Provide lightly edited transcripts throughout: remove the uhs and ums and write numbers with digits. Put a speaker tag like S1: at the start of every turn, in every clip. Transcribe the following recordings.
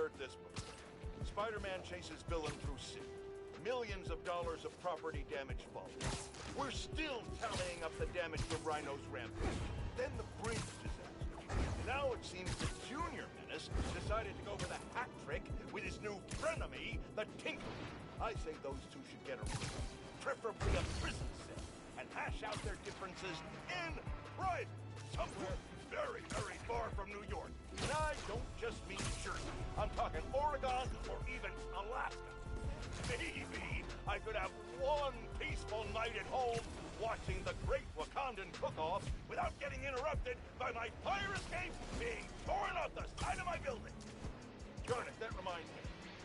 S1: heard this before. Spider-Man chases villain through city. Millions of dollars of property damage follows. We're still tallying up the damage from Rhino's rampage. Then the bridge disaster. And now it seems the Junior Menace decided to go for the hat trick with his new frenemy, the Tinker. I say those two should get a room, preferably a prison cell, and hash out their differences in private, somewhere very, very far from New York. And I don't just mean Jersey. I'm talking Oregon or even Alaska. Maybe I could have one peaceful night at home watching the Great Wakandan Cook-Off without getting interrupted by my fire escape being torn off the side of my building. Garnet, that reminds me.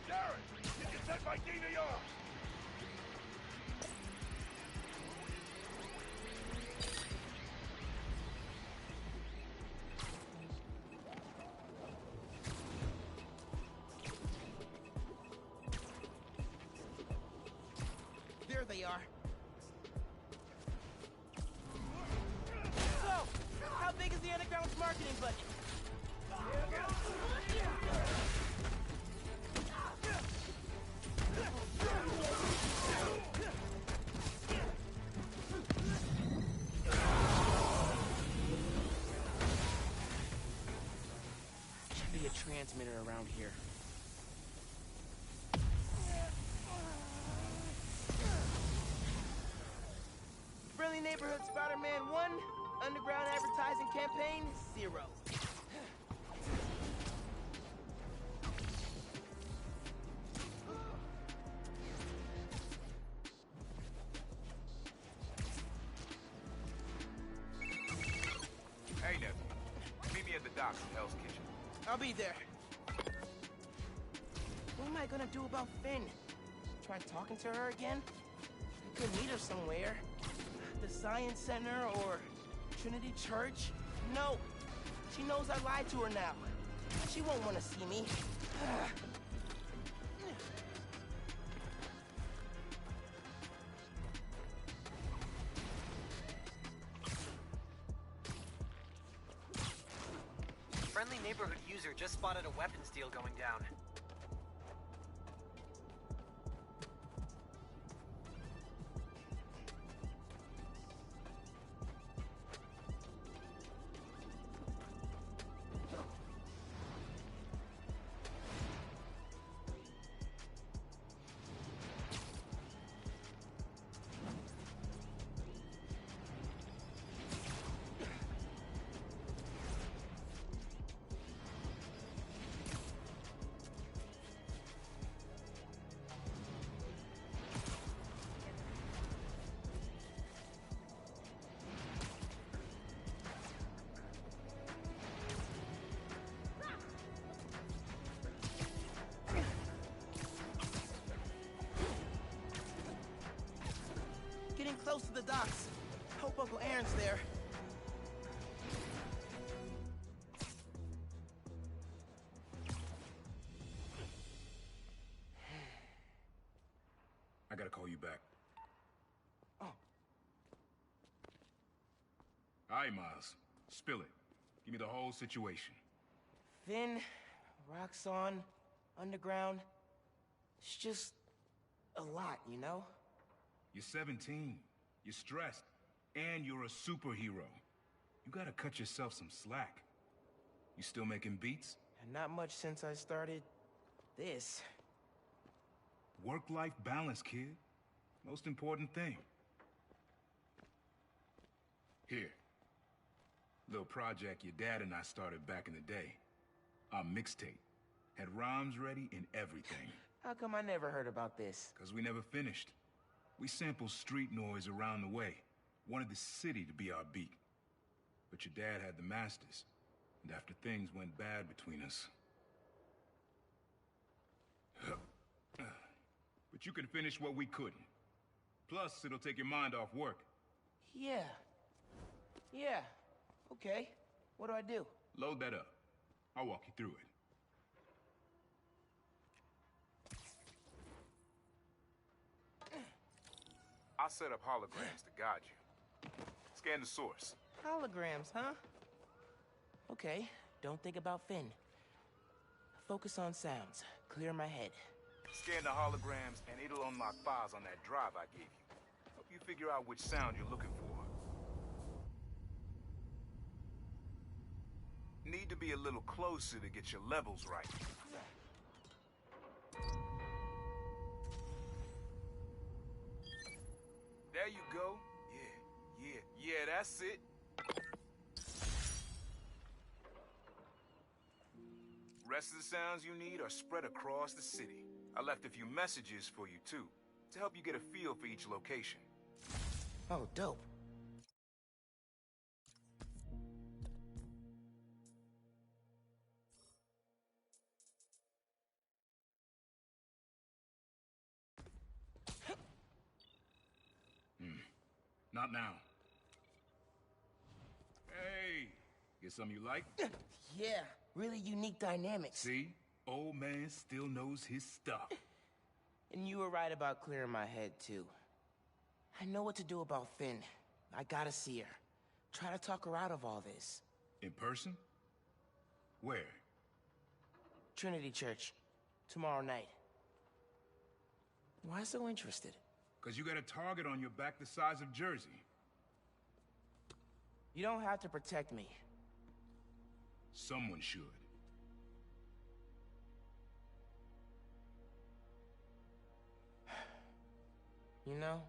S1: Jared, did you send my DVR?
S2: There they are. So, how big is the Underground's marketing budget? Should be a transmitter around here. Friendly Neighborhood Spider-Man 1, Underground advertising campaign 0.
S3: Hey, nephew. Meet me at the docks in Hell's Kitchen.
S2: I'll be there. What am I gonna do about Phin? Try talking to her again? I could meet her somewhere. The Science Center or Trinity Church? No. She knows I lied to her now. She won't want to see me.
S4: Friendly Neighborhood user just spotted a weapons deal going down.
S2: Getting close to the docks. Hope Uncle Aaron's there.
S5: I gotta call you back.
S2: Oh.
S5: All right, Miles. Spill it. Give me the whole situation.
S2: Phin, Roxxon, Underground. It's just a lot, you know?
S5: You're 17. You're stressed. And you're a superhero. You gotta cut yourself some slack. You still making beats?
S2: And not much since I started this.
S5: Work-life balance, kid. Most important thing. Here. Little project your dad and I started back in the day. Our mixtape. Had rhymes ready and everything.
S2: How come I never heard about this?
S5: 'Cause we never finished. We sampled street noise around the way. Wanted the city to be our beat. But your dad had the masters. And after things went bad between us... But you can finish what we couldn't. Plus, it'll take your mind off work.
S2: Yeah. Yeah. Okay. What do I do?
S5: Load that up. I'll walk you through it.
S3: I'll set up holograms to guide you. Scan the source.
S2: Holograms, huh? Okay. Don't think about Phin. Focus on sounds. Clear my head.
S3: Scan the holograms, and it'll unlock files on that drive I gave you. Help you figure out which sound you're looking for. Need to be a little closer to get your levels right. There you go. Yeah, that's it. Rest of the sounds you need are spread across the city. I left a few messages for you, too, to help you get a feel for each location.
S2: Oh, dope.
S5: Not now. Hey, get something you like?
S2: Yeah, really unique dynamics.
S5: See? Old man still knows his stuff.
S2: And you were right about clearing my head, too. I know what to do about Finn. I gotta see her. Try to talk her out of all this.
S5: In person? Where?
S2: Trinity Church. Tomorrow night. Why so interested?
S5: Because you got a target on your back the size of Jersey.
S2: You don't have to protect me.
S5: Someone should.
S2: You know,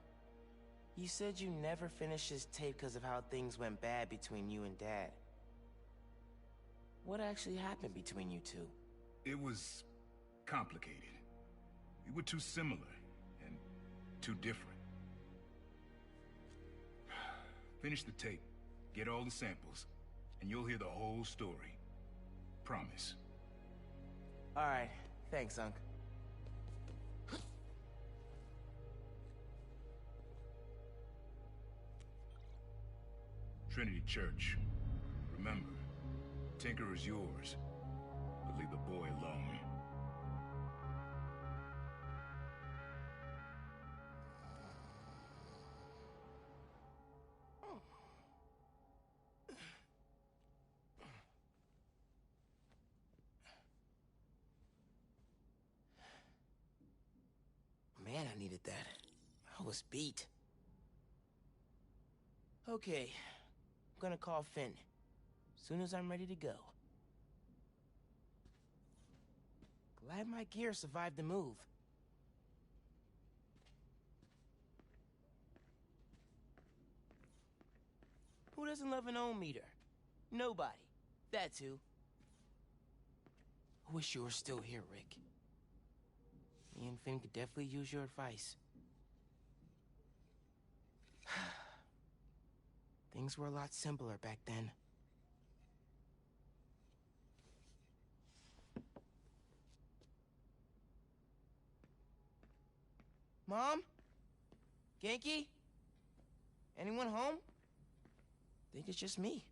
S2: you said you never finished this tape because of how things went bad between you and Dad. What actually happened between you two?
S5: It was complicated. We were too similar and too different. Finish the tape, get all the samples, and you'll hear the whole story. Promise.
S2: All right, thanks, Unc.
S5: Trinity Church. Remember, Tinker is yours, but leave the boy alone.
S2: Man, I needed that. I was beat. Okay, I'm gonna call Finn. Soon as I'm ready to go. Glad my gear survived the move. Who doesn't love an ohm meter? Nobody. That's who. I wish you were still here, Rick. Me and Finn could definitely use your advice. Things were a lot simpler back then. Mom? Genki? Anyone home? Think it's just me.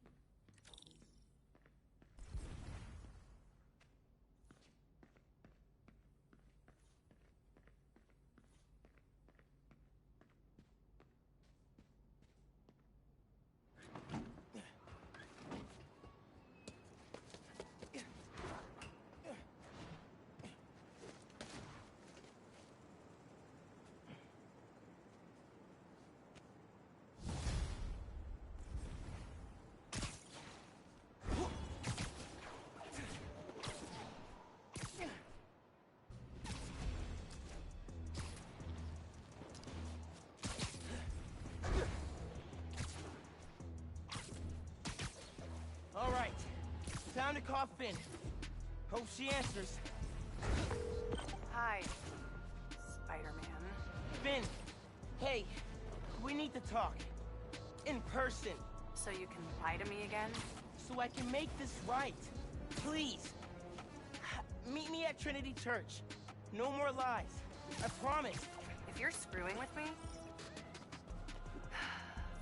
S2: All right, time to call Finn. Hope she answers.
S6: Hi, Spider-Man.
S2: Finn, hey, we need to talk. In person.
S6: So you can lie to me again?
S2: So I can make this right. Please. Meet me at Trinity Church. No more lies. I promise.
S6: If you're screwing with me...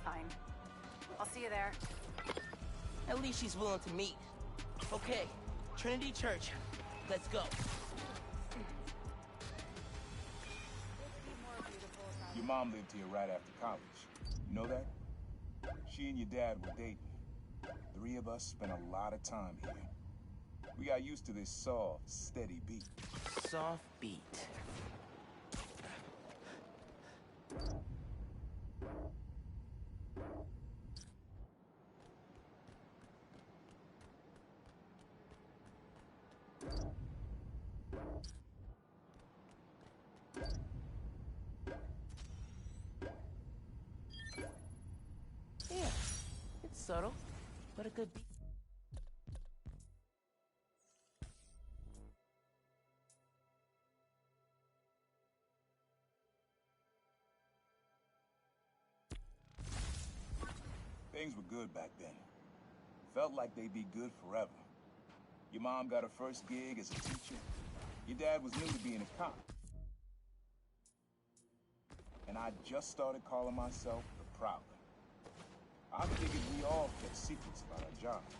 S6: Fine. I'll see you there.
S2: At least she's willing to meet. Okay, Trinity Church. Let's go.
S3: Your mom lived here right after college. You know that? She and your dad were dating. 3 of us spent a lot of time here.
S5: We got used to this soft, steady beat.
S2: Soft beat. Yeah, it's subtle, but a good beat.
S5: Things were good back then. Felt like they'd be good forever. Your mom got her first gig as a teacher. Your dad was new to being a cop. And I just started calling myself the Prowler. I figured we all kept secrets about our jobs.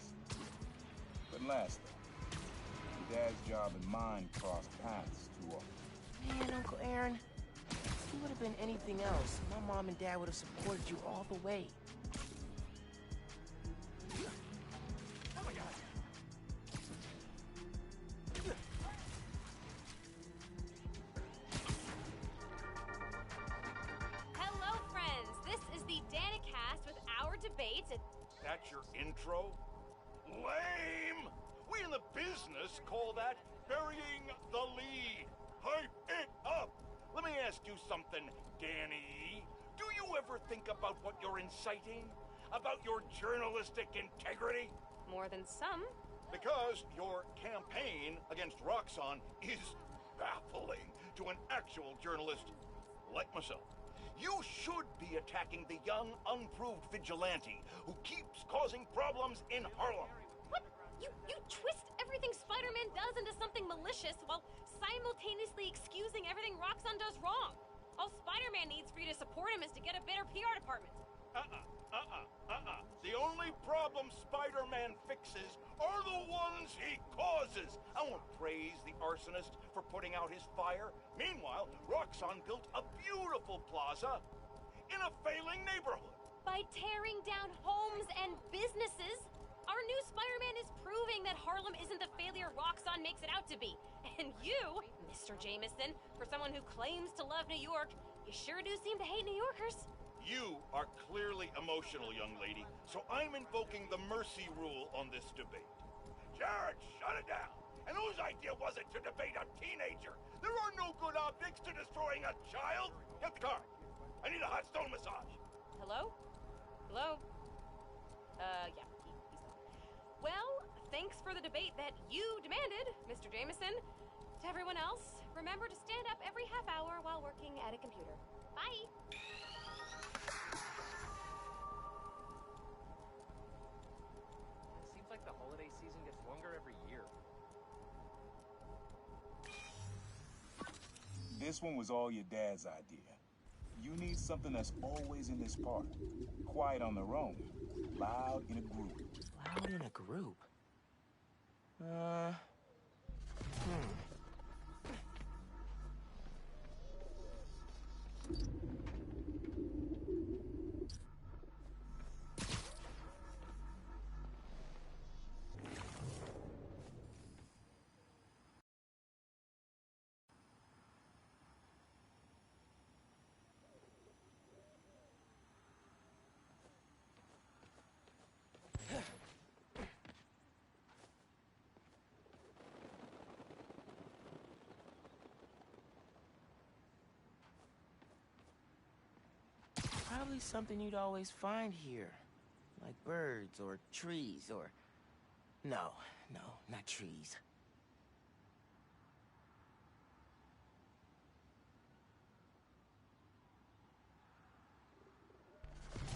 S5: Couldn't last, though. Your dad's job and mine crossed paths too often.
S2: Man, Uncle Aaron, if you would have been anything else, my mom and dad would have supported you all the way.
S7: Hello, friends. This is the Danicast with our debates.
S1: That's your intro? Lame! We in the business call that burying the lead. Hype it up! Let me ask you something, Danny. Do you ever think about what you're inciting? About your journalistic integrity?
S7: More than some.
S1: Because your campaign against Roxxon is baffling to an actual journalist like myself. You should be attacking the young, unproved vigilante who keeps causing problems in Harlem.
S7: What? You twist everything Spider-Man does into something malicious while simultaneously excusing everything Roxxon does wrong. All Spider-Man needs for you to support him is to get a better PR department.
S1: The only problem Spider-Man fixes are the ones he causes. I won't praise the arsonist for putting out his fire. Meanwhile, Roxxon built a beautiful plaza in a failing neighborhood.
S7: By tearing down homes and businesses, our new Spider-Man is proving that Harlem isn't the failure Roxxon makes it out to be. And you, Mr. Jameson, for someone who claims to love New York, you sure do seem to hate New Yorkers.
S1: You are clearly emotional, young lady, so I'm invoking the mercy rule on this debate. Jared, shut it down! And whose idea was it to debate a teenager? There are no good optics to destroying a child! Get the car! I need a hot stone massage!
S7: Hello? Hello? Yeah, he's on. Well, thanks for the debate that you demanded, Mr. Jameson. To everyone else, remember to stand up every half hour while working at a computer. Bye!
S8: Seems like the holiday season gets longer every year.
S5: This one was all your dad's idea. You need something that's always in this park. Quiet on their own. Loud in a group.
S2: Loud in a group? Probably something you'd always find here. Like birds or trees or... No, not trees.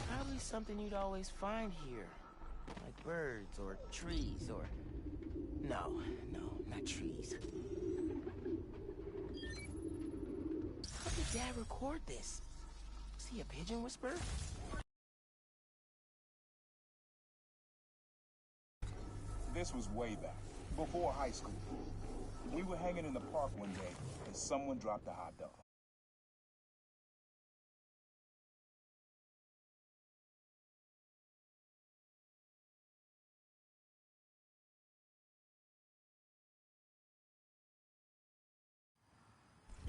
S2: Probably something you'd always find here. Like birds or trees or... No, not trees. How did Dad record this? Was he a pigeon whisperer?
S5: This was way back, before high school. We were hanging in the park one day, and someone dropped a hot dog.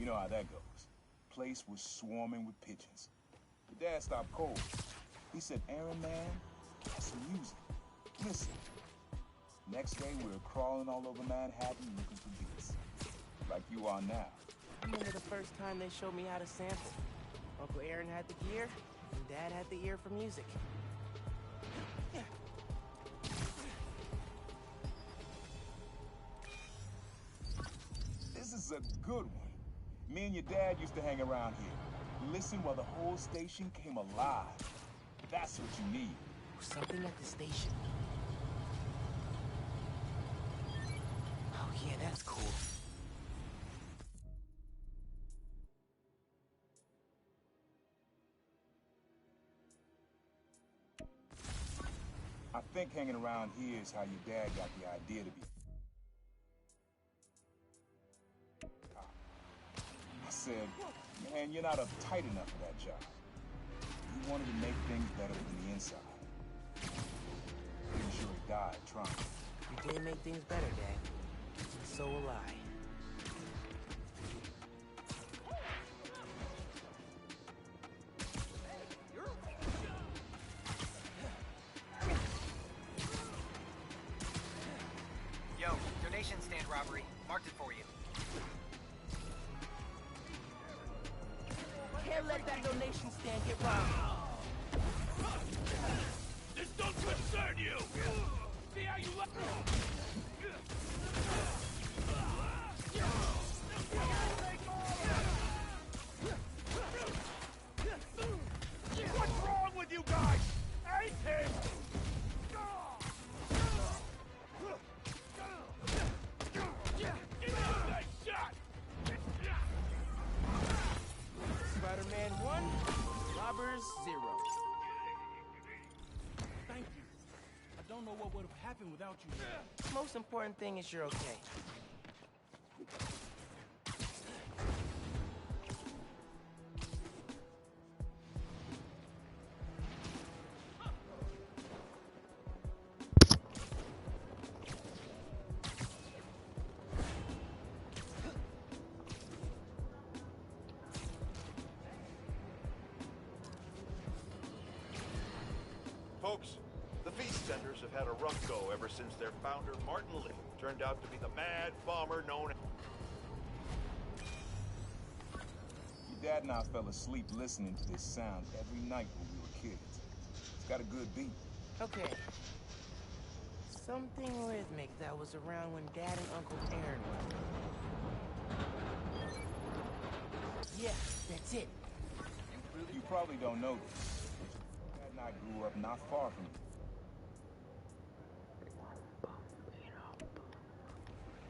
S5: know how that goes. Place was swarming with pigeons. The dad stopped cold. He said, Aaron, man, that's some music. Listen. Next day, we were crawling all over Manhattan looking for beats. Like you are now.
S2: I remember the first time they showed me how to sample. Uncle Aaron had the gear, and Dad had the ear for music.
S5: This is a good one. Me and your dad used to hang around here. Listen while the whole station came alive. That's what you need.
S2: Something at the station. Oh yeah, that's cool.
S5: I think hanging around here is how your dad got the idea to be. I said, man, you're not uptight enough for that job. You wanted to make things better from the inside. Pretty sure he died trying.
S2: You did make things better, Dad. So will I.
S4: Yo, donation stand robbery. Marked it for you.
S2: Can't let that donation stand get robbed.
S1: This don't concern you! See how you look? What's wrong with you guys? Ain't him! Give me that shot!
S2: Spider-Man 1, robbers 0.
S9: Thank you. I don't know what would have happened without you.
S2: Most important thing is you're okay.
S1: Folks, the feast centers have had a rough go ever since their founder, Martin Lee, turned out to be the mad bomber known as...
S5: Your dad and I fell asleep listening to this sound every night when we were kids. It's got a good beat.
S2: Okay. Something rhythmic that was around when Dad and Uncle Aaron were. Yeah, that's it.
S5: You probably don't know this. Dad and I grew up not far from you.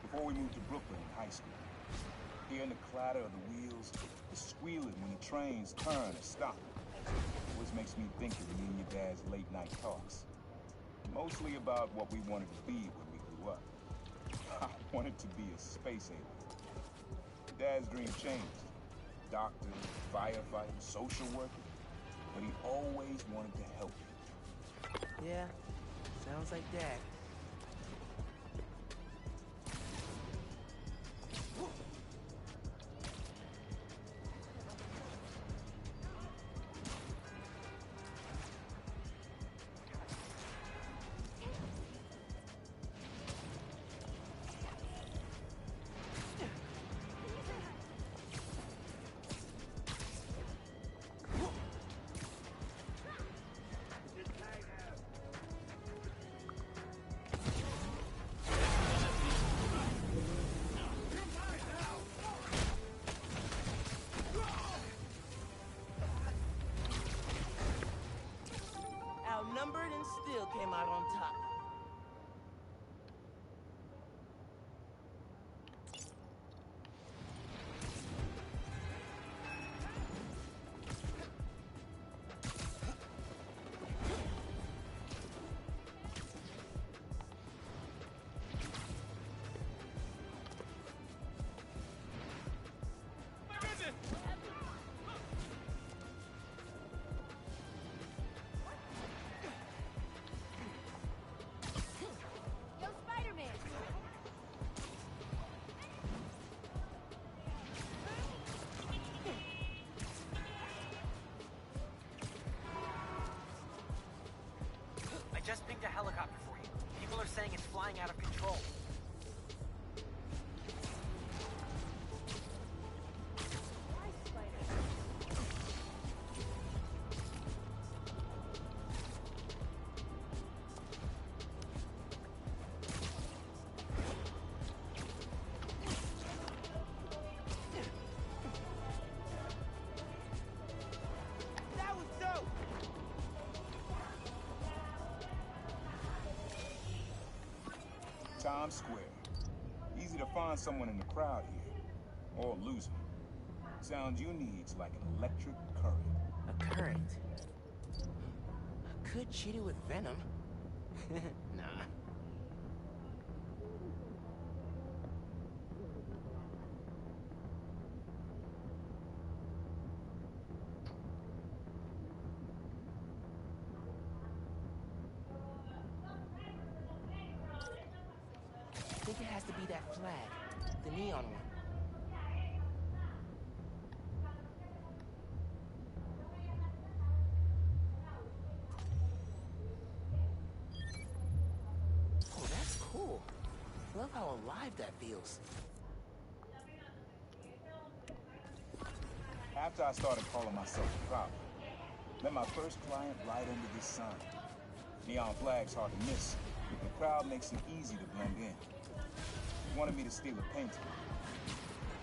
S5: Before we moved to Brooklyn in high school, hearing the clatter of the wheels, the squealing when the trains turn or stop, always makes me think of me and your dad's late night talks. Mostly about what we wanted to be when we grew up. I wanted to be a space alien. Dad's dream changed. Doctor, firefighter, social worker. But he always wanted to help you.
S2: Yeah, sounds like Dad. Outnumbered and still came out on top.
S4: pinged a helicopter for you. People are saying it's flying out of control.
S2: That was dope!
S5: Times Square. Easy to find someone in the crowd here. Or lose them. Sounds you need's like an electric current.
S2: A current? Could cheat it with venom. Nah. I think it has to be that flag. The neon one. Oh, that's cool. I love how alive that feels.
S5: After I started calling myself a prowler, met my first client right under this sign. Neon flag's hard to miss. The crowd makes it easy to blend in. He wanted me to steal a painting.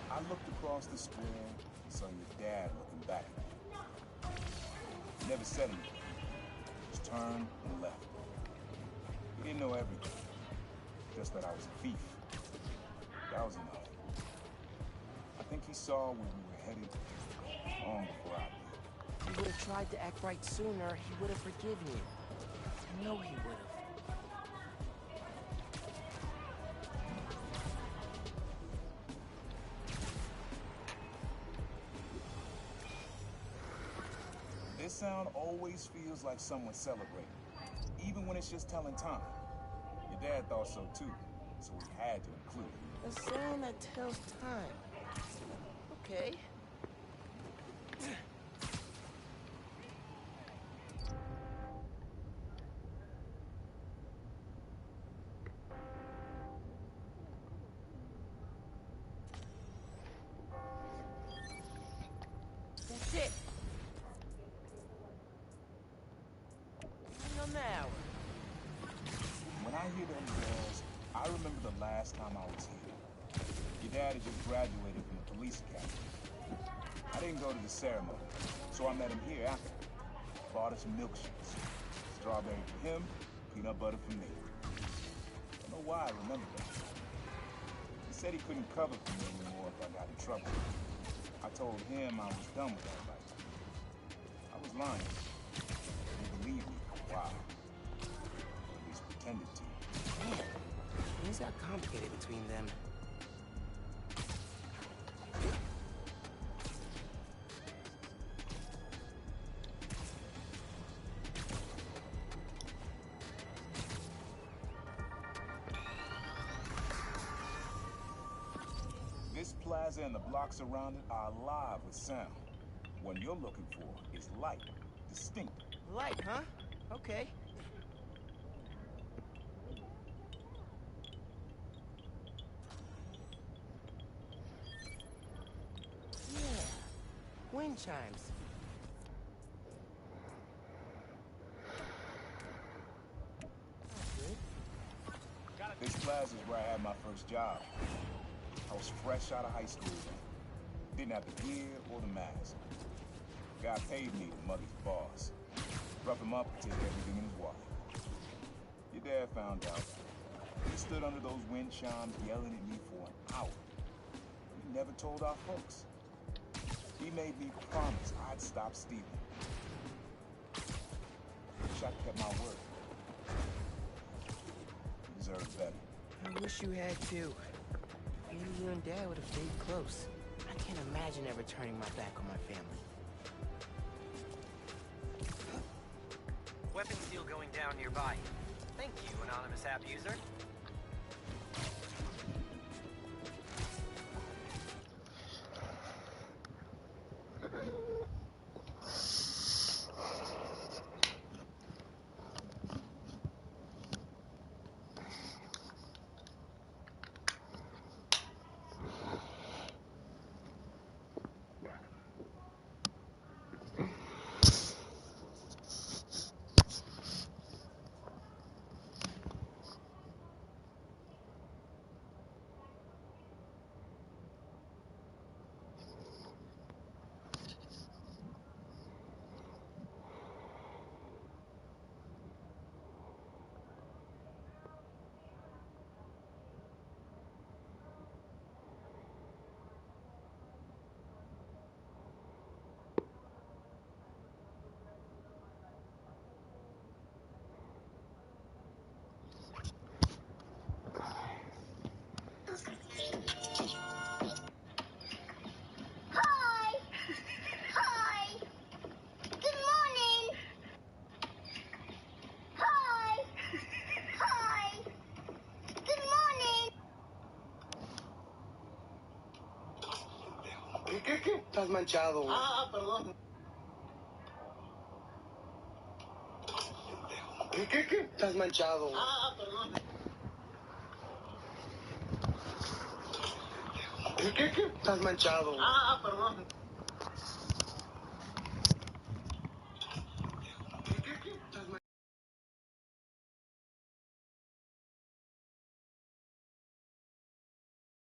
S5: I looked across the square and saw your dad looking back at me. He never said anything. Just turned and left. He didn't know everything. Just that I was a thief. That was enough. I think he saw where we were headed long before I did.
S2: If he would have tried to act right sooner, he would have forgiven you. I know he would have.
S5: This sound always feels like someone celebrating, even when it's just telling time. Your dad thought so too, so we had to include it.
S2: A sound that tells time. Okay. That's it. Hang on now.
S5: When I hear them bells, I remember the last time I was here. Your dad had just graduated from the police academy. I didn't go to the ceremony, so I met him here after. Bought us milkshakes. Strawberry for him, peanut butter for me. Don't know why I remember that. He said he couldn't cover for me anymore if I got in trouble. I told him I was done with that life. I was lying. He believed me for a while. Or at least pretended to.
S2: Man, things got complicated between them.
S5: This plaza and the blocks around it are alive with sound. What you're looking for is light, distinct.
S2: Light, huh? Okay. Yeah. Wind chimes. Good.
S5: This plaza is where I had my first job. I was fresh out of high school then. Didn't have the gear or the mask. Guy paid me to mug his boss. Rough him up and take everything in his wallet. Your dad found out. He stood under those wind chimes yelling at me for an hour. He never told our folks. He made me promise I'd stop stealing. Wish I'd kept my word. You deserve better.
S2: I wish you had too. Maybe you and Dad would have stayed close. I can't imagine ever turning my back on my family.
S4: Weapons deal going down nearby. Thank you, anonymous app user.
S10: Estás manchado. Ah, perdón. ¿Qué? Estás manchado. Ah, perdón. ¿Qué? Estás manchado. Ah, perdón.